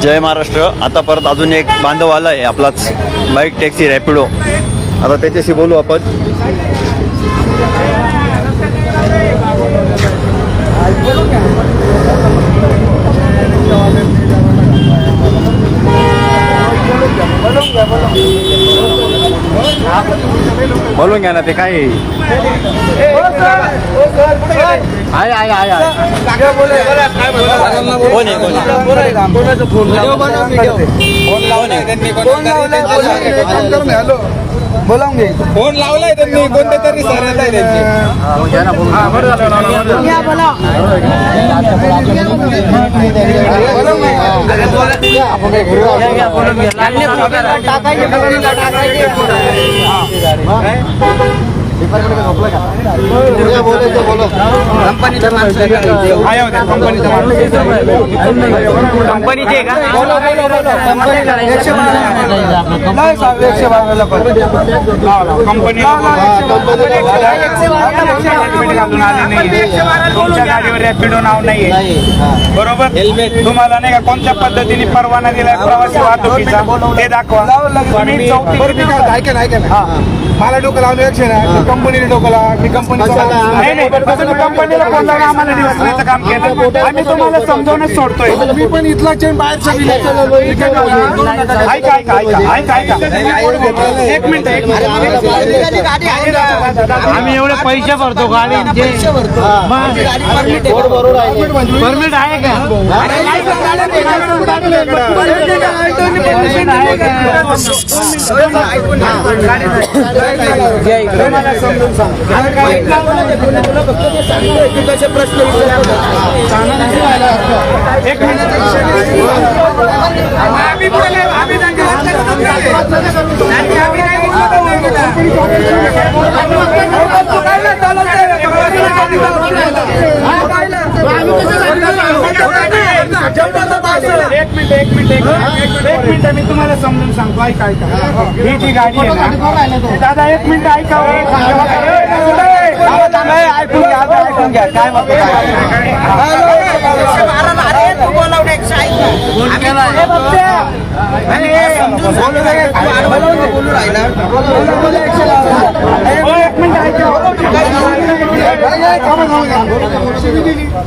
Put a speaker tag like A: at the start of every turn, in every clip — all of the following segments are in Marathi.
A: जय महाराष्ट्र. आता परत अजून एक बांधव आला आहे आपलाच, बाईक टॅक्सी रॅपिडो. आता त्याच्याशी बोलू आपण. बोलून घ्या ना, ते काय
B: बोलावून घे. फोन लावलाय त्यांनी, कोणते तरी सर येत आहे त्यांचे.
C: कंपनीचे का?
B: तुमच्या गाडीवर रॅपिडो नाव नाहीये, बरोबर? तुम्हाला नाही का कोणत्या पद्धतीने परवाना दिलाय प्रवासी वाहतुकीचा ते दाखवा. मला डोकं लावलं एकशे नाही, कंपनीने डोकं लावा. कंपनीला फोन लावून आम्हाला दिवसभराचं काम केलं. आम्ही तुम्हाला समजावूनच सोडतोय. मी पण इथला बाहेरच्या ऐका ऐका ऐका ऐका ऐका एक मिनिट एक मिनिट.
C: आम्ही एवढे पैसे भरतो गाडीचे, परमिट आहे का?
B: समजून सांग. प्रश्न एक मिनिट. मी तुम्हाला समजून सांगतो. ऐका ऐका, ही जी गाडी आहे ना दादा, एक मिनिट ऐका. ऐकून घ्या, ऐकून घ्या. काय म्हणतो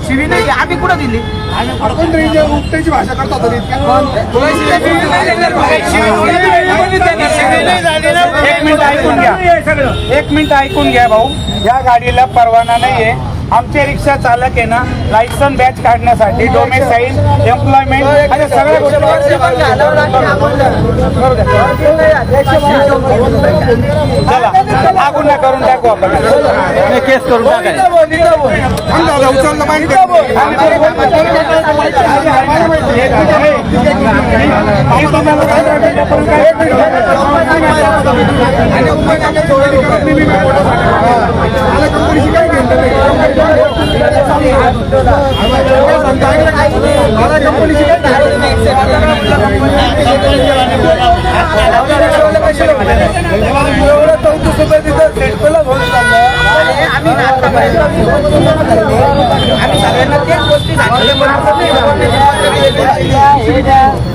B: शिवी नाही आम्ही कुठं दिली? उपट्याची भाषा करता तरी एक मिनिट ऐकून घ्या भाऊ. या गाडीला परवाना नाहीये. आमचे रिक्षा चालक आहे ना, लायसन बॅच काढण्यासाठी डोमेसाईल, एम्प्लॉयमेंट अशा सगळ्या गोष्टी हा गुन्हा करून टाकू आपण, केस करून टाकायचं.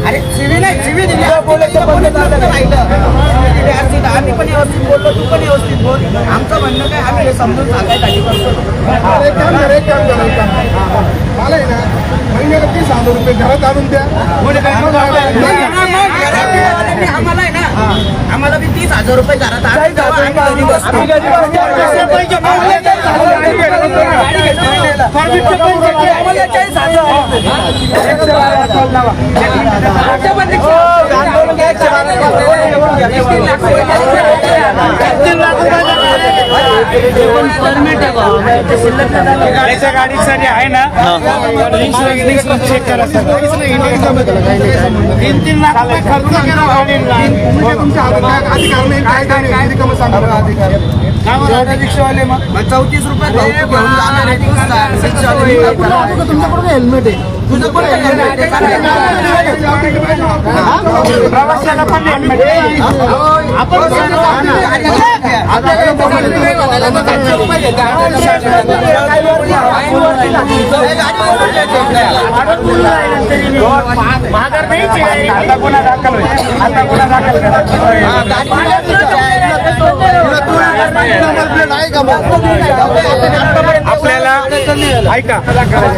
B: अरे शिवी नाही, शिवी दिली आम्ही पण व्यवस्थित बोललो, तू पण व्यवस्थित बोल. आमचं म्हणणं काय, आम्ही हे समजून सांगायसाठी करतो. महिन्याला 30,000 रुपये घरात आणून द्या. आम्हाला आहे ना, आम्हाला बी 30,000 रुपये घरात गाडीसाठी आहे ना, चेक करा. 3-3 लाख रुपये खर्च केला गाडीला. तुमच्या अधिकार नाही, काय नाही, अधिकार रिक्षावाले मग 34 रुपये
C: तुमच्याकडे हेल्मेट आहे
B: प्रवाशाला पण helmet आहे. आता गुन्हा दाखल होईल. आता गुन्हा दाखल करा. आपल्याला ऐका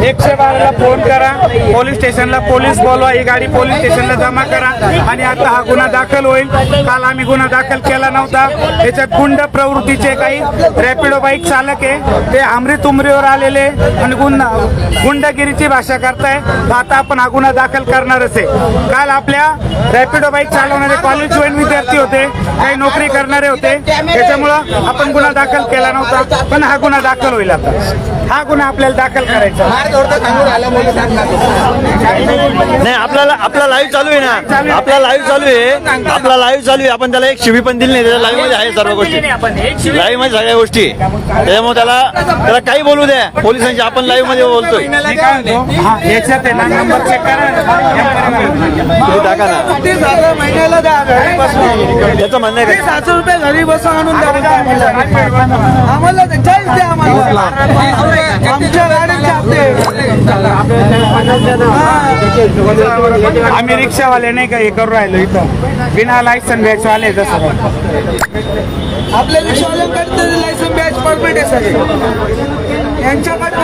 B: 112ला फोन करा, पोलीस स्टेशनला पोलीस बोलवा, ही गाडी पोलीस स्टेशनला जमा करा आणि आता हा गुन्हा दाखल होईल. काल आम्ही गुन्हा दाखल केला नव्हता. त्याच्यात गुंड प्रवृत्तीचे काही रॅपिडो बाईक चालक आहे ते अमृत उमरीवर आलेले आणि गुंडगिरीची भाषा करताय. तर आता आपण हा गुन्हा दाखल करणारच आहे. काल आपल्या रॅपिडो बाईक चालवणारे कॉलेज जॉईन विद्यार्थी होते, काही नोकरी करणारे होते, त्याच्यामुळं आपण गुन्हा दाखल केला नव्हता. पण हा गुन्हा दाखल होईल. आता हा गुन्हा आपल्याला दाखल करायचा.
A: नाही आपला लाईव्ह चालू आहे ना, आपला लाईव्ह चालू आहे, आपला लाईव्ह चालू आहे. आपण त्याला एक शिवी पण दिली नाही. त्याच्या लाईव्ह मध्ये आहे सर्व गोष्टी, लाईव्ह मध्ये सगळ्या गोष्टी. त्याच्यामुळे त्याला काही बोलू द्या पोलिसांची. आपण लाईव्ह मध्ये बोलतोय.
B: मी काय म्हणतो, हा, याच्यात आहे ना नंबर चेक करा.
A: तुम्ही टाका ना,
B: महिन्याला द्या.
A: त्याचं म्हणणं आहे का?
B: 700 रुपये घरी बसून आणून द्या. आम्हाला चाळीस द्या. आम्हाला आमच्या गाडीच्या आम्ही रिक्षावाले नाही का हे करू राहिलो इथं बिना लायसन बॅच वाले. जसं आपल्या रिक्षावाल्यांकडे लायसन बॅच परमिट आहे सर. यांच्याकडे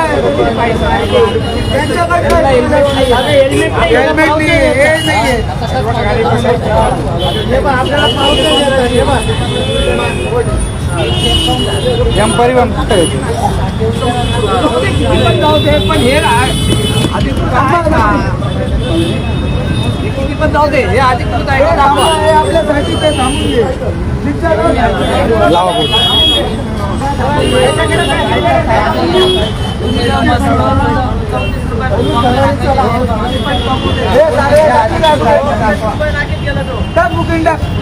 B: हेल्मेट नाही, हे नाही. परिवहन पण हे पण जाऊ दे. हे आधी आपल्यासाठी ते थांबून घे.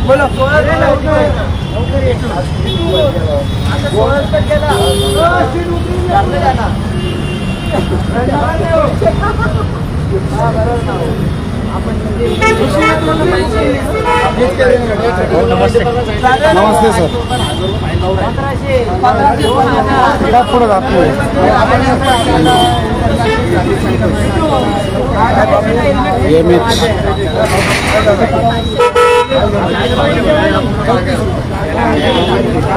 B: बोलो
C: नमस्ते सर पुढे जातो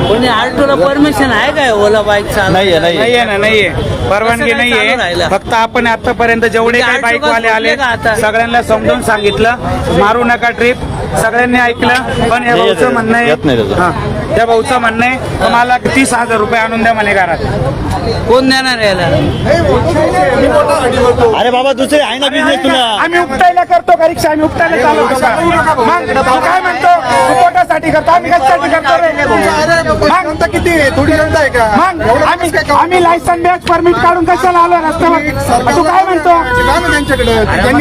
D: कोणी आल्टोला परमिशन आहे काय ओला बाईक
A: नाहीये
B: नाहीये ना, नाहीये परवानगी
D: कसं काय चालू
B: नाहीये.
D: राहिलं?
B: फक्त आपण आतापर्यंत जेवढे काही बाईक वाले आले
D: का आता?
B: सगळ्यांना समजून सांगितलं मारू नका ट्रिप. सगळ्यांनी ऐकलं. पण या भाऊचं म्हणणं
A: येत नाही त्याचं.
B: आहे, त्या भाऊचं म्हणणं आहे तुम्हाला 30,000 रुपये आणून द्या म्हणे घरात.
D: कोण देणार याला?
A: अरे बाबा दुसरे आहे ना बिझनेस तुला.
B: आम्ही उपटायला करतो का रिक्षा? आम्ही उपटायला चालवतो का? मग तू काय म्हणतो? तू पोटासाठी करतो, आम्ही कशासाठी करतो रे? मग
C: किती थोडी जनता आहे का?
B: मग आम्ही लायसन बॅच परमिट काढून कशाला आलो रस्त्यावर? तू काय म्हणतो?
C: त्यांच्याकडे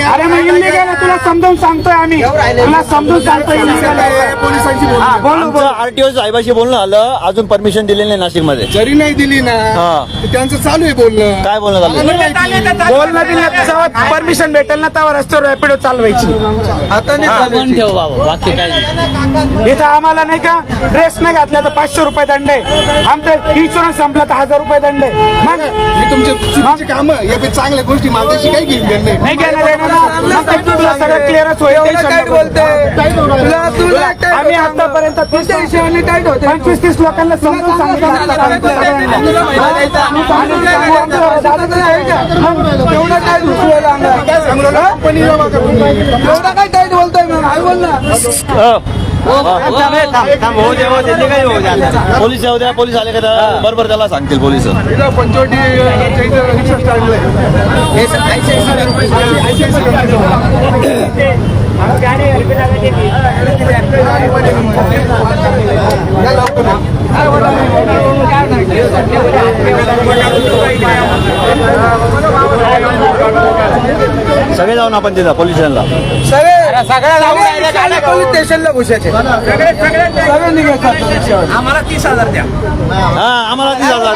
B: अरे मग इल्लीगल आहे, तुला समजावून सांगतोय आम्ही. तुला समजून सांगतोय इल्लीगल आहे.
C: पोलिसांची
B: हा, बोलू बोलू.
A: आरटीओ साहेबाशी बोलणं आलं, अजून परमिशन दिलेली नाही नाशिक मध्ये.
C: जरी नाही दिली ना
A: हा.
C: तर त्यांचं चालू आहे बोलणं.
A: काय बोलणं झालं?
B: बोलणं दिलं तेव्हा परमिशन भेटेल ना, तेव्हा रस्त्यावर रॅपिडो चालवायची.
D: बंद ठेव बाबा, बाकी काय नाही.
B: इथं आम्हाला नाही का ड्रेस नाही घातला तर 500 रुपये दंड आहे. आमचं इन्शुरन्स संपला तर 1000 रुपये दंड आहे. मग
C: हे तुमचे चुकीचे काम या चांगल्या गोष्टी माझ्याशी काही घेऊन घेणार नाही.
B: नाही घेणार येणार ना. मग ते तुला सगळं क्लिअरच होईल. आम्ही आतापर्यंत 25-30 लोकांना समजून सांगितलं.
C: एवढं काय दुसऱ्याला एवढा काय टाईट बोलतोय मग आई बोल ना.
A: पोलीस येऊ द्या. पोलीस आले का त्या बरोबर त्याला सांगतील पोलीस.
C: पंचवटी रिक्षा स्टँडला
A: सगळे जाऊन आपण तिथं पोलीस स्टेशनला.
B: सगळे सगळ्या गाड्या पोलीस स्टेशनला घुसायचे आम्हाला 30,000 द्या.
A: हा आम्हाला 30,000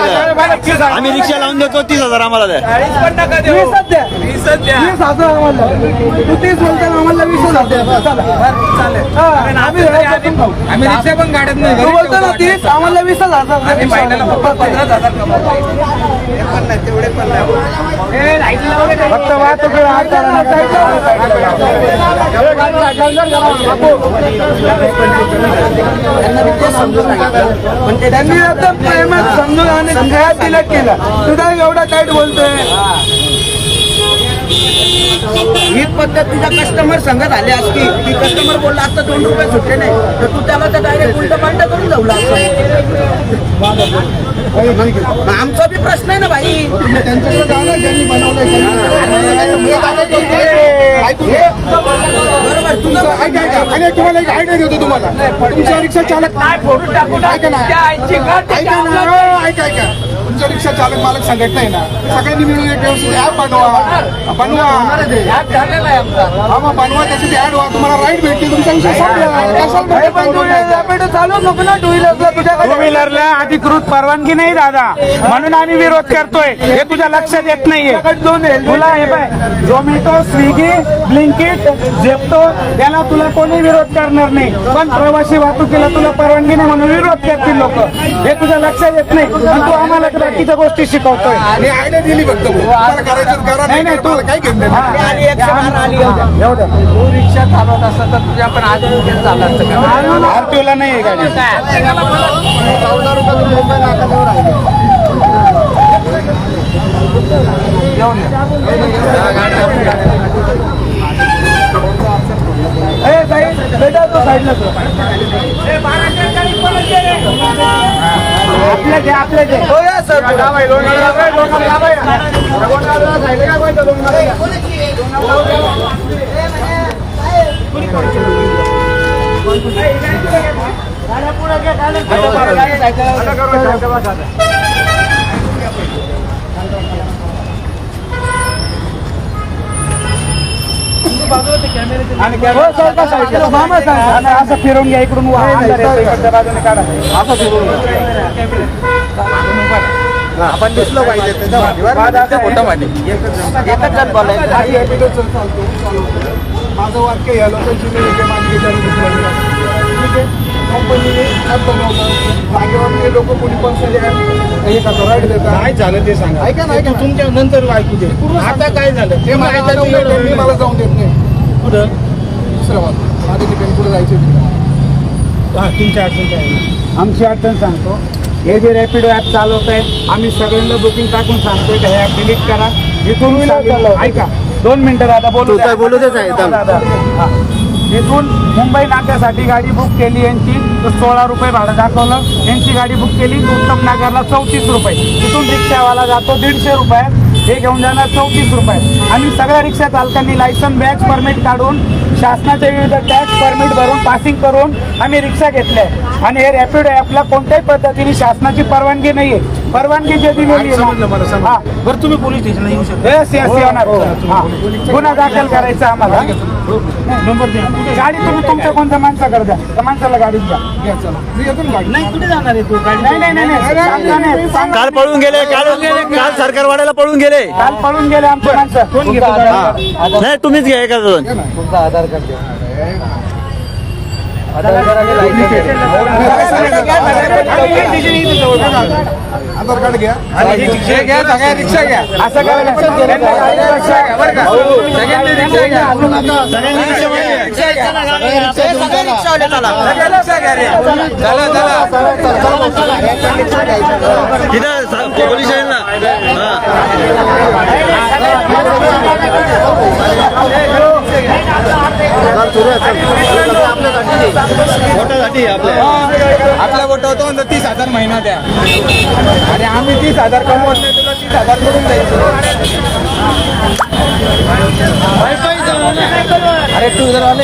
A: द्या. आम्ही रिक्षा लावून देतो 30,000 आम्हाला द्या.
B: 40 पण नका देऊ. 20 द्या. आम्ही रिक्षा पण गाड्यात नाही आम्हाला 20,000 तेवढे पण फक्त वाहतूक त्यांनी एकदम प्रेमात समजून आणि घरात तिलक केला. तुझा एवढा टाईट बोलतोय. ही पद्धत तुझ्या कस्टमर संघात आली असती ती कस्टमर बोलला असता 2 रुपये सुटले नाही तर तू त्याला तर डायरेक्ट उलट पालट करून जाऊ लागला. आमचा बी प्रश्न आहे ना भाई.
C: त्यांच्याकडे जाणं ज्यांनी बनवलंय
B: बरोबर तुझं
C: ऐका आणि तुम्हाला एक आयडिया देतो तुम्हाला. तुमचा रिक्षा चालक ऐका ना ऐका तुमचा रिक्षा चालक मालक सांगत नाही ना सगळ्यांनी मिळून एक व्यवस्थित ऍप बनवा बनवा त्याची ऍड व्हा तुम्हाला राईट भेटते तुमचा विषय
B: चालू नको ना 2 व्हीलरला अधिकृत परवानगी नाही दादा म्हणून आम्ही विरोध करतोय. हे तुझ्या लक्षात येत नाहीये. तुला हे पाय झोमॅटो स्विगी ब्लिंकिट झेप्टो त्याला तुला कोणी विरोध करणार नाही पण प्रवासी वाहतुकीला तुला परवानगी नाही म्हणून विरोध करतील लोक. हे तुझ्या लक्षात येत नाही पण तू आम्हाला बाकीच्या गोष्टी शिकवतोय.
C: आणि आयडिया दिली फक्त करायचं करा नाही नाही तू काय घेतलं
B: तू रिक्षा चालवत असता तर तुझ्या पण आज झाला असतं आरटीओला नाही आहे गाडी.
C: 14 रुपये मुंबई नाकाजवळ आहे.
B: बेटा तो साईडला आपल्या जे हो या सर असं फिरून घ्या इकडून इकडच्या बाजूने काढा असं फिरून आपण दिसलो पाहिजे
C: माझं वाक्य या लोकांची कंपनीने ऍप बनवलं जागेवर लोक कोणी पण राईट देतात काय झालं ते सांगा. ऐका ना ऐका तुमच्या नंतर ऐकू दे आता काय झालं ते मला जाऊन देत नाही कुठं दुसरं माझ्या ठिकाणी पुढे जायचं.
B: तुमच्या अडचण काय आमची अडचण सांगतो. हे जे रॅपिडो ॲप चालवत आहेत आम्ही सगळ्यांना बुकिंग टाकून सांगतोय हे ॲप डिलीट करा. इथून ऐका 2 मिनिटं दादा बोलू देच आहे दादा. इथून मुंबई नाक्यासाठी गाडी बुक केली यांची तर 16 रुपये भाडं दाखवलं. यांची गाडी बुक केली उत्तम नगरला 34 रुपये. इथून रिक्षावाला जातो 150 रुपयात हे घेऊन जाणार 34 रुपये. आम्ही सगळ्या रिक्षा चालकांनी लायसन बॅच परमिट काढून शासनाचे विविध टॅक्स परमिट भरून पासिंग करून आम्ही रिक्षा घेतल्या आणि हे रॅपिडो ॲपला कोणत्याही पद्धतीने शासनाची परवानगी नाहीये. परवानगी जे दिलेली आहे
C: बरं तुम्ही पोलीस स्टेशनला येऊ शकता.
B: गुन्हा दाखल करायचा आम्हाला. नंबर द्या गाडी तुम्ही तुमच्या कोणत्या माणसाकडे द्या त्या माणसाला गाडीत द्या. नाही कुठे जाणार आहे तू गाडी. नाही
A: काल पळून गेले काल सरकार वाड्याला पळून गेले.
B: काल पळून गेले आमचे माणसं. कोण घेतो
A: नाही तुम्हीच घ्या एका दोन.
B: तुमचा आधार कार्ड द्या.
C: आधार कार्ड घ्या रिक्षा घ्या
B: असं करायला
A: पोलीस स्टेशनला
B: आपला वोट होतो 30,000 महिना द्या आणि आम्ही 30,000 कमवत नाही तुला
C: 1000 करून द्यायचं. अरे टू व्हीलर वाले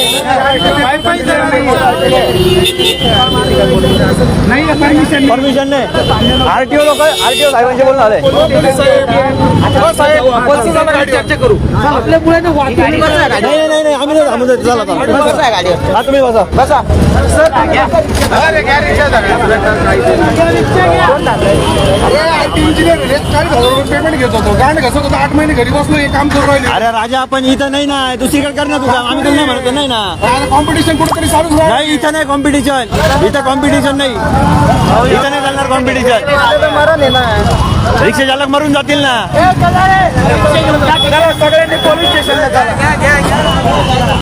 B: नाही परमिशन
A: परमिशन नाही. आरटीओ लोक आरटीओ साहेबांचे बोलून आले.
C: चर्चा करू
D: आपल्या पुढे
A: नाही नाही नाही आम्ही नाही थांबू देत. चला चला. हा तुम्ही बसा
C: बसा सर इंजिनियर 40,000 पेमेंट घेत होतो. गांड घसत होतो. 8 महिने घरी बसलो हे काम करू राहिले.
A: अरे राजा आपण इथं नाही ना दुसरीकडे कर ना तुझा. आम्ही तुला नाही म्हणत नाही ना.
C: कॉम्पिटिशन कुठेतरी चालूच राहणार.
A: नाही इथं नाही कॉम्पिटिशन. इथं कॉम्पिटिशन नाही. इथं नाही चालणार कॉम्पिटिशन.
C: मरण आहे ना.
A: रिक्षा चालक मरून जातील ना.
B: चला सगळ्यांनी पोलीस स्टेशनला चला.